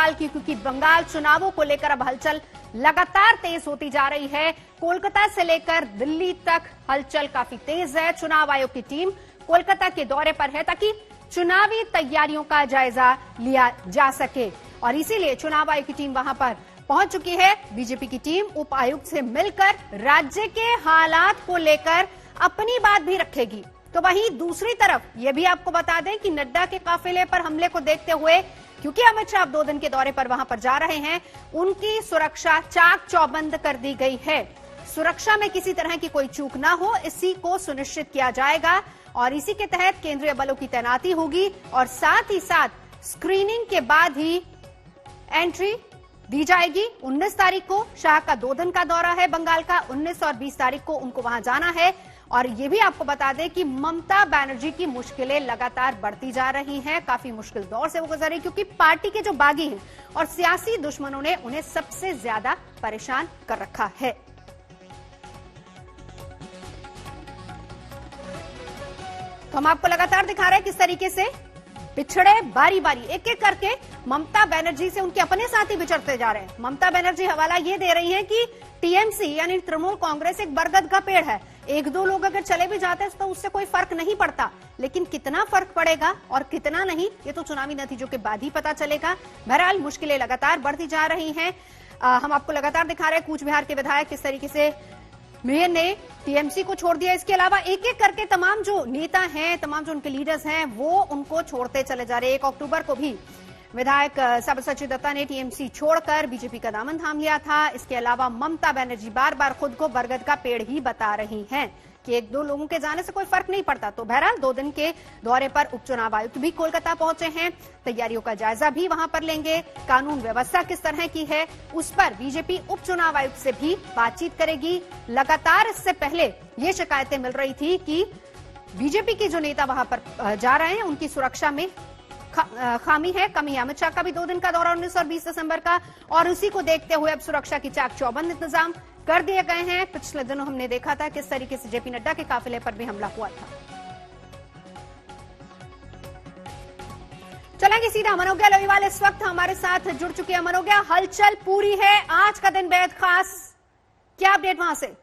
बंगाल की, क्योंकि बंगाल चुनावों को लेकर अब हलचल लगातार तेज होती जा रही है। कोलकाता से लेकर दिल्ली तक हलचल काफी तेज है। चुनाव आयोग की टीम कोलकाता के दौरे पर है ताकि चुनावी तैयारियों का जायजा लिया जा सके और इसीलिए चुनाव आयोग की टीम वहां पर पहुंच चुकी है। बीजेपी की टीम उप आयुक्त से मिलकर राज्य के हालात को लेकर अपनी बात भी रखेगी। तो वहीं दूसरी तरफ ये भी आपको बता दें कि नड्डा के काफिले पर हमले को देखते हुए, क्योंकि अमित शाह 2 दिन के दौरे पर वहां पर जा रहे हैं, उनकी सुरक्षा चाक चौबंद कर दी गई है। सुरक्षा में किसी तरह की कोई चूक ना हो, इसी को सुनिश्चित किया जाएगा और इसी के तहत केंद्रीय बलों की तैनाती होगी और साथ ही साथ स्क्रीनिंग के बाद ही एंट्री दी जाएगी। 19 तारीख को शाह का 2 दिन का दौरा है बंगाल का, 19 और 20 तारीख को उनको वहां जाना है। और ये भी आपको बता दें कि ममता बनर्जी की मुश्किलें लगातार बढ़ती जा रही हैं। काफी मुश्किल दौर से वो गुजर रही, क्योंकि पार्टी के जो बागी हैं और सियासी दुश्मनों ने उन्हें सबसे ज्यादा परेशान कर रखा है। तो हम आपको लगातार दिखा रहे हैं किस तरीके से पिछड़े बारी बारी एक एक करके ममता बनर्जी से उनके अपने साथी बिछड़ते जा रहे हैं। ममता बनर्जी हवाला ये दे रही हैं कि टीएमसी यानी तृणमूल कांग्रेस एक बरगद का पेड़ है, 1-2 लोग अगर चले भी जाते हैं तो उससे कोई फर्क नहीं पड़ता, लेकिन कितना फर्क पड़ेगा और कितना नहीं ये तो चुनावी नतीजों के बाद ही पता चलेगा। बहरहाल मुश्किलें लगातार बढ़ती जा रही हैं। हम आपको लगातार दिखा रहे हैं कूच बिहार के विधायक किस तरीके से मेयर ने टीएमसी को छोड़ दिया। इसके अलावा एक एक करके तमाम जो नेता हैं, तमाम जो उनके लीडर्स हैं, वो उनको छोड़ते चले जा रहे हैं। 1 अक्टूबर को भी विधायक सब्यसाची दत्ता ने टीएमसी छोड़कर बीजेपी का दामन थाम लिया था। इसके अलावा ममता बनर्जी बार बार खुद को बरगद का पेड़ ही बता रही हैं कि 1-2 लोगों के जाने से कोई फर्क नहीं पड़ता। तो बहरहाल 2 दिन के दौरे पर उपचुनाव आयुक्त भी कोलकाता पहुंचे हैं, तैयारियों का जायजा भी वहां पर लेंगे। कानून व्यवस्था किस तरह की है उस पर बीजेपी उपचुनाव आयुक्त से भी बातचीत करेगी। लगातार इससे पहले ये शिकायतें मिल रही थी कि बीजेपी के जो नेता वहां पर जा रहे हैं उनकी सुरक्षा में खामी है, कमी है। अमित शाह का भी 2 दिन का दौरा 19 और 20 दिसंबर का, और उसी को देखते हुए अब सुरक्षा की चाक चौबंद इंतजाम कर दिए गए हैं। पिछले दिनों हमने देखा था किस तरीके से जेपी नड्डा के काफिले पर भी हमला हुआ था। चलेंगे सीधा मनोज्ञा लोहीवाल इस वक्त हमारे साथ जुड़ चुकी है। मनोज्ञा, हलचल पूरी है, आज का दिन बेहद खास, क्या अपडेट वहां से?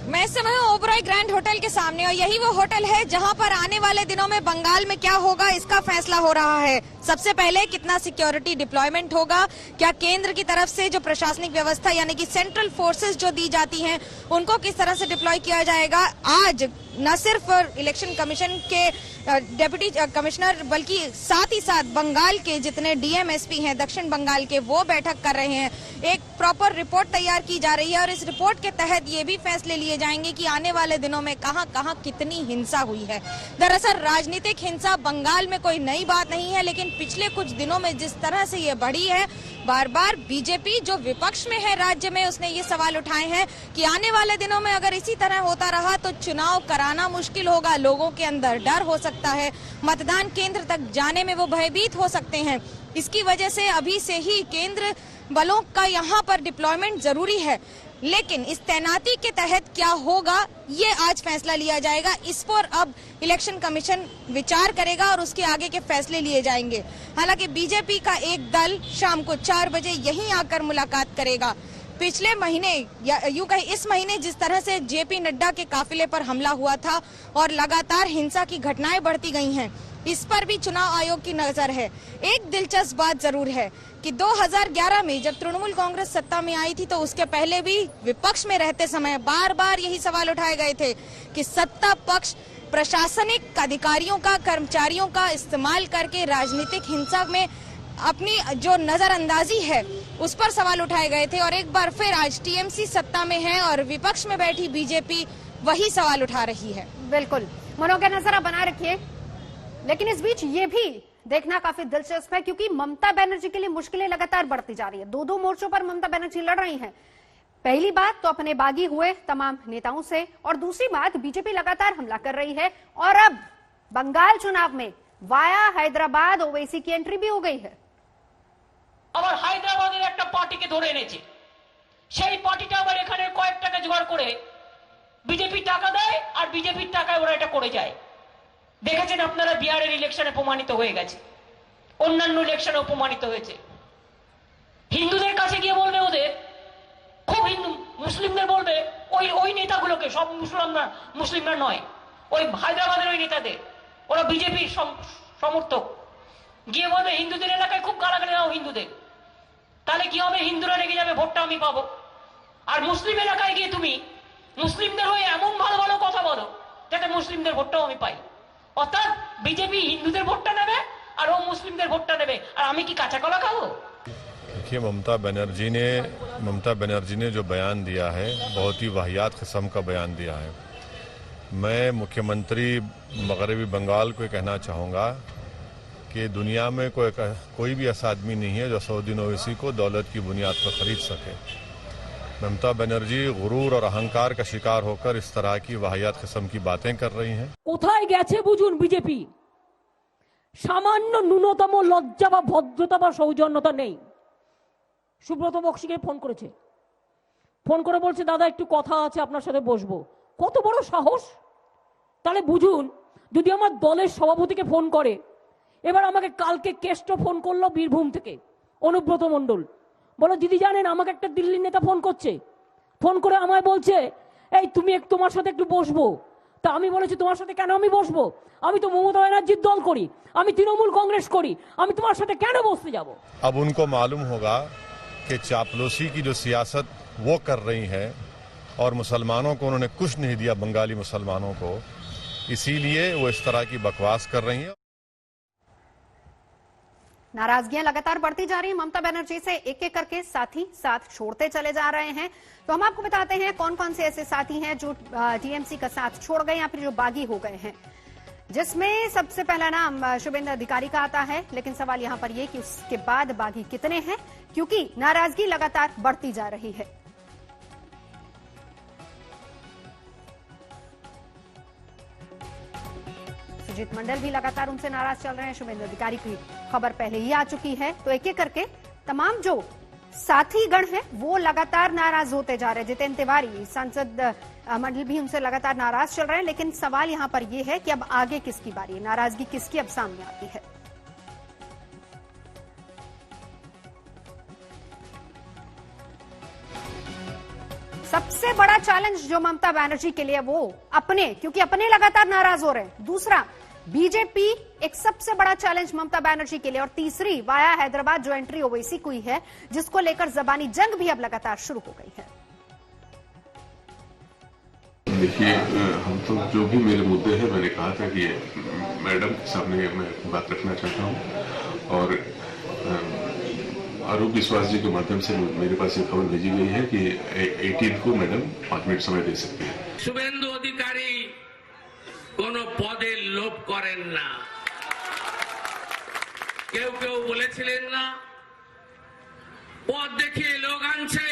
मैं इस समय ओबराय ग्रैंड होटल के सामने और यही वो होटल है जहां पर आने वाले दिनों में बंगाल में क्या होगा इसका फैसला हो रहा है। सबसे पहले कितना सिक्योरिटी डिप्लॉयमेंट होगा, क्या केंद्र की तरफ से जो प्रशासनिक व्यवस्था यानी कि सेंट्रल फोर्सेस जो दी जाती हैं उनको किस तरह से डिप्लॉय किया जाएगा। आज न सिर्फ इलेक्शन कमीशन के डेप्यूटी कमिश्नर बल्कि साथ ही साथ बंगाल के जितने डीएम एसपी हैं दक्षिण बंगाल के, वो बैठक कर रहे हैं। एक प्रॉपर रिपोर्ट तैयार की जा रही है और इस रिपोर्ट के तहत ये भी फैसले लिए जाएंगे कि आने वाले दिनों में कहां कहां कितनी हिंसा हुई है। दरअसल राजनीतिक हिंसा बंगाल में कोई नई बात नहीं है, लेकिन पिछले कुछ दिनों में जिस तरह से ये बढ़ी है, बार बार बीजेपी जो विपक्ष में है राज्य में उसने ये सवाल उठाए हैं कि आने वाले दिनों में अगर इसी तरह होता रहा तो चुनाव कराना मुश्किल होगा, लोगों के अंदर डर हो सकता है, मतदान केंद्र तक जाने में वो भयभीत हो सकते हैं। इसकी वजह से अभी से ही केंद्र बलों का यहाँ पर डिप्लॉयमेंट जरूरी है, लेकिन इस तैनाती के तहत क्या होगा ये आज फैसला लिया जाएगा। इस पर अब इलेक्शन कमीशन विचार करेगा और उसके आगे के फैसले लिए जाएंगे। हालांकि बीजेपी का एक दल शाम को 4 बजे यहीं आकर मुलाकात करेगा। पिछले महीने या यूं कहीं इस महीने जिस तरह से जेपी नड्डा के काफिले पर हमला हुआ था और लगातार हिंसा की घटनाएं बढ़ती गई हैं, इस पर भी चुनाव आयोग की नजर है। एक दिलचस्प बात जरूर है कि 2011 में जब तृणमूल कांग्रेस सत्ता में आई थी तो उसके पहले भी विपक्ष में रहते समय बार बार यही सवाल उठाए गए थे कि सत्ता पक्ष प्रशासनिक अधिकारियों का, कर्मचारियों का इस्तेमाल करके राजनीतिक हिंसा में अपनी जो नजरअंदाजी है उस पर सवाल उठाए गए थे। और एक बार फिर आज टीएमसी सत्ता में है और विपक्ष में बैठी बीजेपी वही सवाल उठा रही है। बिल्कुल मनोज्ञा, नजर आप बनाए रखिए। लेकिन इस बीच ये भी देखना काफी दिलचस्प है क्योंकि ममता बनर्जी के लिए मुश्किलें लगातार बढ़ती जा रही है। 2 मोर्चों पर ममता बनर्जी लड़ रही हैं। पहली बात तो अपने बागी हुए तमाम नेताओं से, और दूसरी बात बीजेपी लगातार हमला कर रही है और अब बंगाल चुनाव में वाया हैदराबाद ओवैसी की एंट्री भी हो गई है। আবার হায়দ্রাবাদের একটা পার্টিকে ধরে এনেছে, সেই পার্টিটা আবার এখানে কয়েক টাকা জোগাড় করে বিজেপি টাকা দেয় আর বিজেপির টাকায় ওরা এটা করে যায়। দেখেছেন আপনারা বিহারের ইলেকশনে প্রমাণিত হয়ে গেছে, অন্যান্য ইলেকশনে প্রমাণিত হয়েছে। হিন্দুদের কাছে গিয়ে বলবে ওদের খুব হিন্দু, মুসলিমদের বলবে ওই নেতাগুলোকে, সব মুসলিমরা নয়, ওই হায়দ্রাবাদের ওই নেতাদের, ওরা বিজেপির সমর্থক, গিয়ে বলবে হিন্দুদের এলাকায় খুব গালাগালি দাও হিন্দুদের, তাহলে কি হবে? হিন্দুরা রেগে যাবে, ভোটটা আমি পাবো। আর মুসলিম এলাকায় গিয়ে তুমি মুসলিমদের হয়ে এমন ভালো ভালো কথা বলো যাতে মুসলিমদের ভোটটাও আমি পাই। অর্থাৎ বিজেপি হিন্দুদের ভোটটা নেবে আর ও মুসলিমদের ভোটটা নেবে, আর আমি কি কাঁচা কলা খাবো? देखिए, ममता बनर्जी ने जो बयान दिया है बहुत ही वाहियात किस्म का बयान दिया है। मैं मुख्यमंत्री मगरबी बंगाल को कहना चाहूँगा कि दुनिया में कोई भी ऐसा आदमी नहीं है जो सऊदी ओवैसी को दौलत की बुनियाद पर खरीद सके। ममता बनर्जी गुरूर और अहंकार का शिकार होकर इस तरह की वाहियात किस्म की बातें कर रही हैं। কোথায় গেছে বুঝুন বিজেপি? সামান্য ন্যূনতম লজ্জা বা ভদ্রতা বা সৌজন্যতা নেই। সুব্রত বক্সিকে ফোন করেছে, ফোন করে বলছে দাদা একটু কথা আছে আপনার সাথে বসবো। কত বড় সাহস! তাহলে বুঝুন, যদি আমার দলের সভাপতিকে ফোন করে, এবার আমাকে কালকে কেষ্ট ফোন করলো বীরভূম থেকে অনুব্রত মণ্ডল, বলো দিদি জানেন আমাকে একটা দিল্লির নেতা ফোন করছে, ফোন করে আমায় বলছে এই তুমি তোমার সাথে একটু বসবো। তা আমি বলেছি তোমার সাথে কেন আমি বসবো? আমি তো মমতা ব্যানার্জির দল করি, আমি তৃণমূল কংগ্রেস করি, আমি তোমার সাথে কেন বসতে যাব? अब उनको मालूम होगा कि चापलूसी की जो सियासत वो कर रही है और मुसलमानों को उन्होंने कुछ नहीं दिया, बंगाली मुसलमानों को, इसीलिए वो इस तरह की बकवास कर रही हैं। नाराजगियां लगातार बढ़ती जा रही है, ममता बनर्जी से एक एक करके साथी साथ छोड़ते चले जा रहे हैं। तो हम आपको बताते हैं कौन कौन से ऐसे साथी हैं जो टीएमसी का साथ छोड़ गए या फिर जो बागी हो गए हैं, जिसमें सबसे पहला नाम शुभेंदु अधिकारी का आता है। लेकिन सवाल यहां पर यह कि उसके बाद बागी कितने हैं, क्योंकि नाराजगी लगातार बढ़ती जा रही है। सुजीत मंडल भी लगातार उनसे नाराज चल रहे हैं। शुभेंदु अधिकारी की खबर पहले ही आ चुकी है। तो एक एक करके तमाम जो साथी गण हैं वो लगातार नाराज होते जा रहे हैं। जितेंद्र तिवारी सांसद मंडल भी उनसे लगातार नाराज चल रहे हैं। लेकिन सवाल यहां पर यह है कि अब आगे किसकी बारी है, नाराजगी किसकी अब सामने आती है। सबसे बड़ा चैलेंज जो ममता बनर्जी के लिए वो अपने, क्योंकि अपने लगातार नाराज हो रहे हैं। दूसरा बीजेपी एक सबसे बड़ा चैलेंज ममता बनर्जी के लिए, और तीसरी वाया हैदराबाद जो एंट्री ओवैसी हुई है, जिसको लेकर जबानी जंग भी अब लगातार शुरू हो गई है। देखिए, हम तो जो भी मेरे मुद्दे हैं मैंने कहा था कि मैडम के सामने मैं बात रखना चाहता हूं, और आरूप विश्वास जी के माध्यम से मेरे पास ये खबर भेजी गई है कि 18 को मैडम 5 मिनट समय दे सकती है। শুভেন্দু অধিকারী কোনো পদের লোভ করেন না। কেউ কেউ বলেছিলেন না পদ দেখিয়ে লোক আনছে।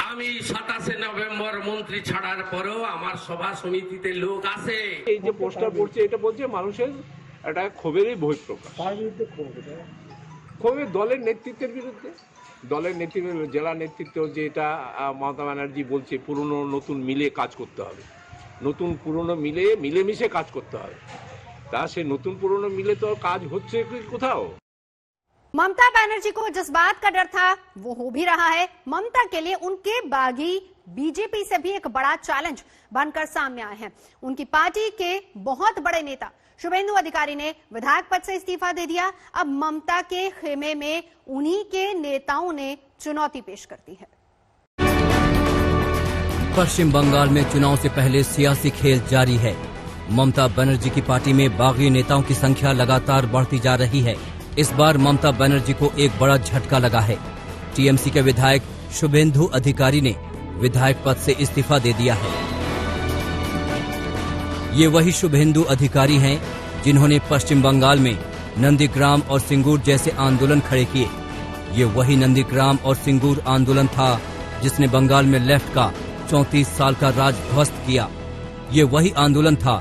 আমি 27 নভেম্বর মন্ত্রী ছাড়ার পরেও আমার সভা সমিতিতে লোক আসে। এই যে পোস্টার পড়ছে এটা বলছে মানুষের একটা ক্ষোভেরই বহিঃপ্রকাশ। ক্ষোভের দলের নেতৃত্বের বিরুদ্ধে, দলের নেতৃত্ব, জেলা নেতৃত্ব যেটা মমতা ব্যানার্জি বলছে পুরনো নতুন মিলে কাজ করতে হবে, নতুন পুরনো মিলেমিশে কাজ করতে হবে। তা সে নতুন পুরনো মিলে তো কাজ হচ্ছে কোথাও। ममता बनर्जी को जिस बात का डर था वो हो भी रहा है। ममता के लिए उनके बागी बीजेपी से भी एक बड़ा चैलेंज बनकर सामने आए हैं। उनकी पार्टी के बहुत बड़े नेता शुभेंदु अधिकारी ने विधायक पद से इस्तीफा दे दिया। अब ममता के खेमे में उन्हीं के नेताओं ने चुनौती पेश कर दी है। पश्चिम बंगाल में चुनाव से पहले सियासी खेल जारी है। ममता बनर्जी की पार्टी में बागी नेताओं की संख्या लगातार बढ़ती जा रही है। इस बार ममता बनर्जी को एक बड़ा झटका लगा है। टीएमसी के विधायक शुभेंदु अधिकारी ने विधायक पद से इस्तीफा दे दिया है। ये वही शुभेंदु अधिकारी हैं जिन्होंने पश्चिम बंगाल में नंदीग्राम और सिंगूर जैसे आंदोलन खड़े किए। ये वही नंदीग्राम और सिंगूर आंदोलन था जिसने बंगाल में लेफ्ट का 34 साल का राज ध्वस्त किया। ये वही आंदोलन था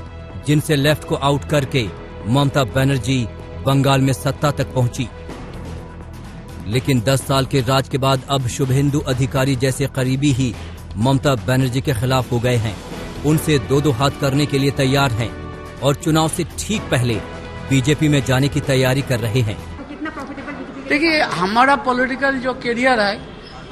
जिनसे लेफ्ट को आउट करके ममता बनर्जी बंगाल में सत्ता तक पहुंची। लेकिन 10 साल के राज के बाद अब शुभेंदु अधिकारी जैसे करीबी ही ममता बनर्जी के खिलाफ हो गए हैं। उनसे दो दो हाथ करने के लिए तैयार हैं और चुनाव से ठीक पहले बीजेपी में जाने की तैयारी कर रहे हैं। देखिए, हमारा पॉलिटिकल जो करियर है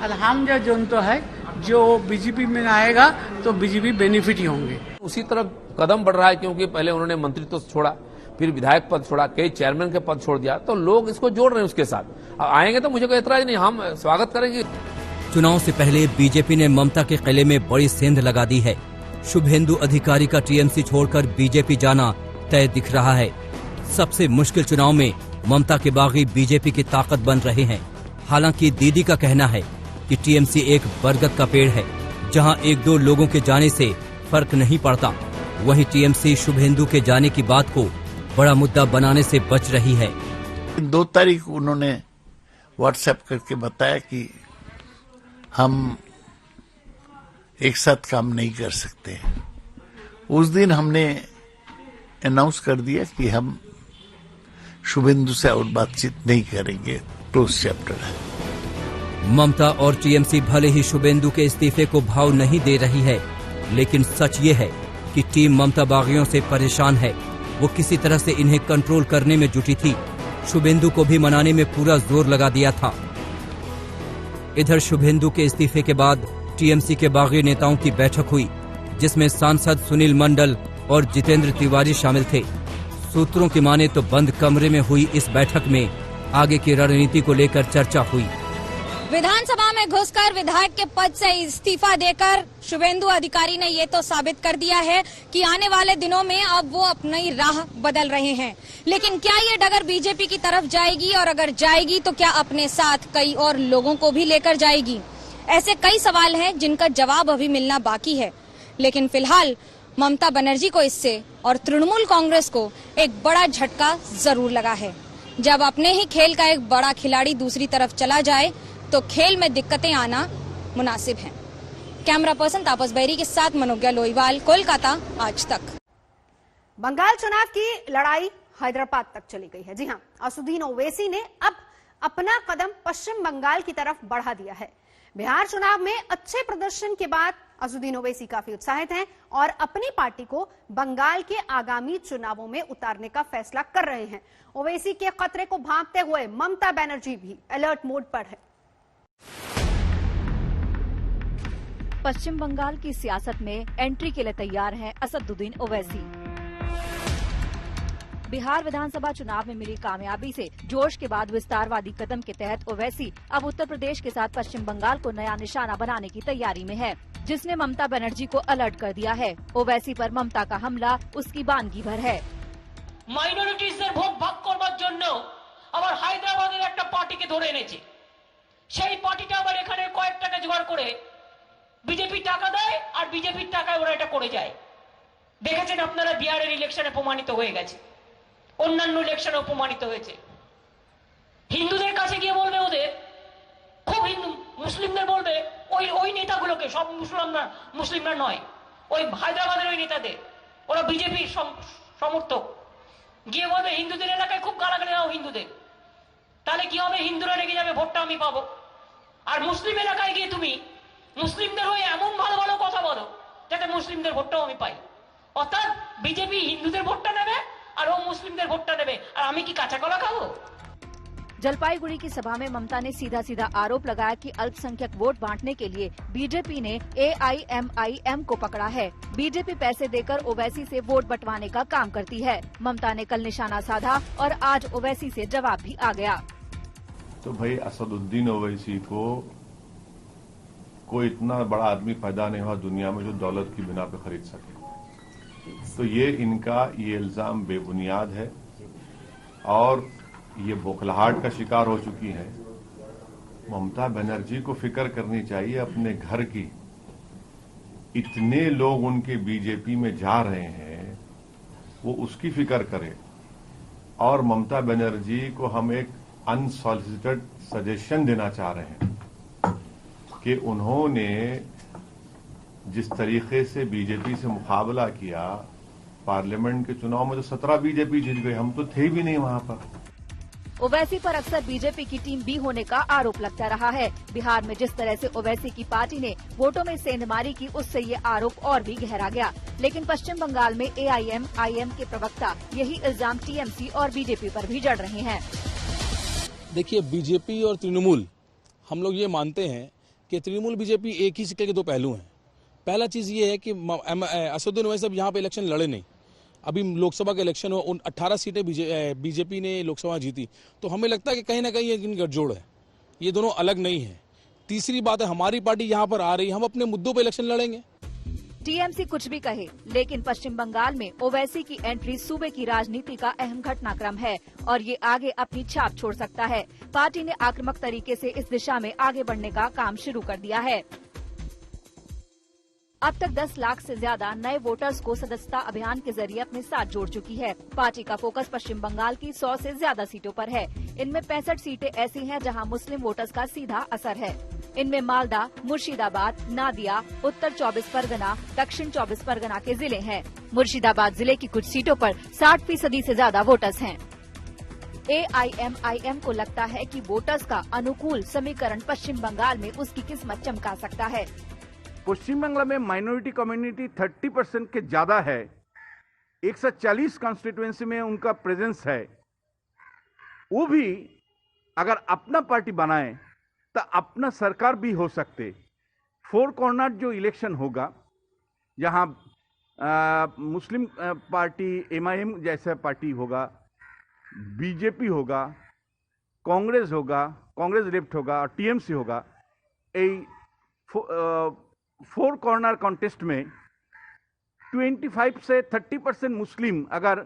अल्हम्दुलिल्लाह तो है, जो बीजेपी में आएगा तो बीजेपी बेनिफिट ही होंगे। उसी तरफ कदम बढ़ रहा है, क्योंकि पहले उन्होंने मंत्री तो छोड़ा, फिर विधायक पद छोड़ा, कई चेयरमैन के पद छोड़ दिया, तो लोग इसको जोड़ रहे हैं उसके साथ। अब आएंगे तो मुझे कोई एतराज नहीं, हम स्वागत करेंगे। चुनाव से पहले बीजेपी ने ममता के किले में बड़ी सेंध लगा दी है। शुभेंदु अधिकारी का टीएमसी छोड़कर बीजेपी जाना तय दिख रहा है। सबसे मुश्किल चुनाव में ममता के बागी बीजेपी की ताकत बन रहे हैं। हालांकि दीदी का कहना है कि टीएमसी एक बरगद का पेड़ है, जहां एक दो लोगों के जाने से फर्क नहीं पड़ता। वहीं टीएमसी शुभेंदु के जाने की बात को बड़ा मुद्दा बनाने से बच रही है। 2 तारीख उन्होंने व्हाट्सएप करके बताया कि हम एक साथ काम नहीं कर सकते। उस दिन हमने अनाउंस कर दिया कि हम शुभेंदु से और बातचीत नहीं करेंगे, क्लोज चैप्टर है। ममता और टीएमसी भले ही शुभेंदु के इस्तीफे को भाव नहीं दे रही है, लेकिन सच ये है कि टीम ममता बागियों से परेशान है। वो किसी तरह से इन्हें कंट्रोल करने में जुटी थी। शुभेंदु को भी मनाने में पूरा जोर लगा दिया था। इधर शुभेंदु के इस्तीफे के बाद टीएमसी के बागी नेताओं की बैठक हुई, जिसमें सांसद सुनील मंडल और जितेंद्र तिवारी शामिल थे। सूत्रों की माने तो बंद कमरे में हुई इस बैठक में आगे की रणनीति को लेकर चर्चा हुई। विधानसभा में घुसकर विधायक के पद से इस्तीफा देकर शुभेंदु अधिकारी ने ये तो साबित कर दिया है कि आने वाले दिनों में अब वो अपनी राह बदल रहे हैं। लेकिन क्या ये डगर बीजेपी की तरफ जाएगी, और अगर जाएगी तो क्या अपने साथ कई और लोगों को भी लेकर जाएगी? ऐसे कई सवाल हैं जिनका जवाब अभी मिलना बाकी है। लेकिन फिलहाल ममता बनर्जी को इससे और तृणमूल कांग्रेस को एक बड़ा झटका जरूर लगा है। जब अपने ही खेल का एक बड़ा खिलाड़ी दूसरी तरफ चला जाए तो खेल में दिक्कतें आना मुनासिब है। कैमरा पर्सन तापस बैरी के साथ मनोज्ञा लोईवाल, कोलकाता, आज तक। बंगाल चुनाव की लड़ाई हैदराबाद तक चली गई है। जी हां, असदुद्दीन ओवैसी ने अब अपना कदम पश्चिम बंगाल की तरफ बढ़ा दिया है। बिहार चुनाव में अच्छे प्रदर्शन के बाद असदुद्दीन ओवैसी काफी उत्साहित हैं और अपनी पार्टी को बंगाल के आगामी चुनावों में उतारने का फैसला कर रहे हैं। ओवैसी के खतरे को भांपते हुए ममता बनर्जी भी अलर्ट मोड पर है। पश्चिम बंगाल की सियासत में एंट्री के लिए तैयार हैं असदुद्दीन ओवैसी। बिहार विधानसभा चुनाव में मिली कामयाबी से जोश के बाद विस्तारवादी कदम के तहत ओवैसी अब उत्तर प्रदेश के साथ पश्चिम बंगाल को नया निशाना बनाने की तैयारी में है, जिसने ममता बनर्जी को अलर्ट कर दिया है। ओवैसी पर ममता का हमला उसकी बानगी भर है। মাইনরিটিসদের ভোট ভাগ করবার জন্য আবার হায়দ্রাবাদের একটা পার্টিকে ধরে এনেছে। সেই পার্টিটা আবার এখানে কয়েক টাকা জোগাড় করে বিজেপি টাকা দেয় আর বিজেপির টাকায় ওরা এটা করে যায়। দেখেছেন আপনারা, বিহারের ইলেকশনে প্রমাণিত হয়ে গেছে, অন্যান্য ইলেকশনে প্রমাণিত হয়েছে। হিন্দুদের কাছে গিয়ে বলবে ওদের, খুব হিন্দু মুসলিমদের বলবে ওই ওই নেতাগুলোকে, সব মুসলিমরা নয়, ওই হায়দ্রাবাদের ওই নেতাদের, ওরা বিজেপির সমর্থক, গিয়ে বলবে হিন্দুদের এলাকায় খুব গালাগালি দাও হিন্দুদের, তাহলে কি হবে? হিন্দুরা রেগে যাবে, ভোটটা আমি পাবো। আর মুসলিম এলাকায় গিয়ে তুমি মুসলিমদের হয়ে এমন ভালো ভালো কথা বলো যাতে মুসলিমদের ভোটটাও আমি পাই। অর্থাৎ বিজেপি হিন্দুদের ভোটটা নেবে আর ও মুসলিমদের ভোটটা নেবে, আর আমি কি কাঁচা কলা খাবো? जलपाईगुड़ी की सभा में ममता ने सीधा सीधा आरोप लगाया कि अल्पसंख्यक वोट बांटने के लिए बीजेपी ने AIMIM को पकड़ा है। बीजेपी पैसे देकर ओवैसी से वोट बंटवाने का काम करती है। ममता ने कल निशाना साधा और आज ओवैसी से जवाब भी आ गया। तो भाई असदुद्दीन ओवैसी को कोई इतना बड़ा आदमी पैदा नहीं हुआ दुनिया में जो दौलत की बिना पे खरीद सके। तो ये इल्जाम बेबुनियाद है और ये बौखलाहट का शिकार हो चुकी है। ममता बनर्जी को फिक्र करनी चाहिए अपने घर की। इतने लोग उनके बीजेपी में जा रहे हैं, वो उसकी फिक्र करे। और ममता बनर्जी को हम एक अनसॉलिसिटेड सजेशन देना चाह रहे हैं कि उन्होंने जिस तरीके से बीजेपी से मुकाबला किया पार्लियामेंट के चुनाव में, तो 17 बीजेपी जीत गई, हम तो थे भी नहीं वहां पर। ओवैसी पर अक्सर बीजेपी की टीम बी होने का आरोप लगता रहा है। बिहार में जिस तरह से ओवैसी की पार्टी ने वोटों में सेंधमारी की, उससे ये आरोप और भी गहरा गया। लेकिन पश्चिम बंगाल में AIM-IM के प्रवक्ता यही इल्जाम TMC और बीजेपी पर भी जड़ रहे हैं। देखिए, बीजेपी और तृणमूल, हम लोग ये मानते हैं कि तृणमूल बीजेपी एक ही सिक्के के दो पहलू हैं। पहला चीज ये है कि असदुद्दीन ओवैसी साहब यहाँ पे इलेक्शन लड़े नहीं। अभी लोकसभा के इलेक्शन हुआ, उन 18 सीटें बीजेपी ने लोकसभा जीती, तो हमें लगता है कि कहीं ना कहीं ये गठजोड़ है, ये दोनों अलग नहीं है। तीसरी बात है, हमारी पार्टी यहाँ पर आ रही है, हम अपने मुद्दों पर इलेक्शन लड़ेंगे। TMC कुछ भी कहे, लेकिन पश्चिम बंगाल में ओवैसी की एंट्री सूबे की राजनीति का अहम घटनाक्रम है और ये आगे अपनी छाप छोड़ सकता है। पार्टी ने आक्रामक तरीके से इस दिशा में आगे बढ़ने का काम शुरू कर दिया है। अब तक 10 लाख से ज्यादा नए वोटर्स को सदस्यता अभियान के जरिए अपने साथ जोड़ चुकी है। पार्टी का फोकस पश्चिम बंगाल की 100 से ज्यादा सीटों पर है। इनमें 65 सीटें ऐसी हैं जहां मुस्लिम वोटर्स का सीधा असर है। इनमें मालदा, मुर्शिदाबाद, नादिया, उत्तर 24 परगना, दक्षिण 24 परगना के जिले हैं। मुर्शिदाबाद जिले की कुछ सीटों पर 60% से ज्यादा वोटर्स हैं। AIM-IM को लगता है कि वोटर्स का अनुकूल समीकरण पश्चिम बंगाल में उसकी किस्मत चमका सकता है। पश्चिम बंगाल में माइनॉरिटी कम्युनिटी 30% के ज्यादा है। 140 कॉन्स्टिट्यूएंसी में उनका प्रेजेंस है। वो भी अगर अपना पार्टी बनाए तो अपना सरकार भी हो सकते। 4 कॉर्नर जो इलेक्शन होगा, जहां मुस्लिम पार्टी MIM जैसा पार्टी होगा, बीजेपी होगा, कांग्रेस होगा, कांग्रेस लेफ्ट होगा और TMC होगा। 4 कॉर्नर कॉन्टेस्ट में 25 से 30% मुस्लिम अगर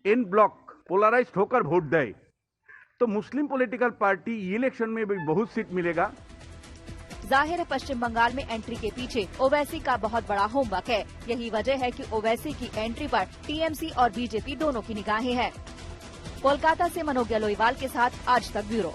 इन ब्लॉक पोलराइज्ड होकर वोट दे तो मुस्लिम पॉलिटिकल पार्टी इलेक्शन में भी बहुत सीट मिलेगा। जाहिर है पश्चिम बंगाल में एंट्री के पीछे ओवैसी का बहुत बड़ा होमवर्क है। यही वजह है कि ओवैसी की एंट्री पर TMC और बीजेपी दोनों की निगाहें हैं। कोलकाता से मनोज लोईवाल के साथ आज तक ब्यूरो।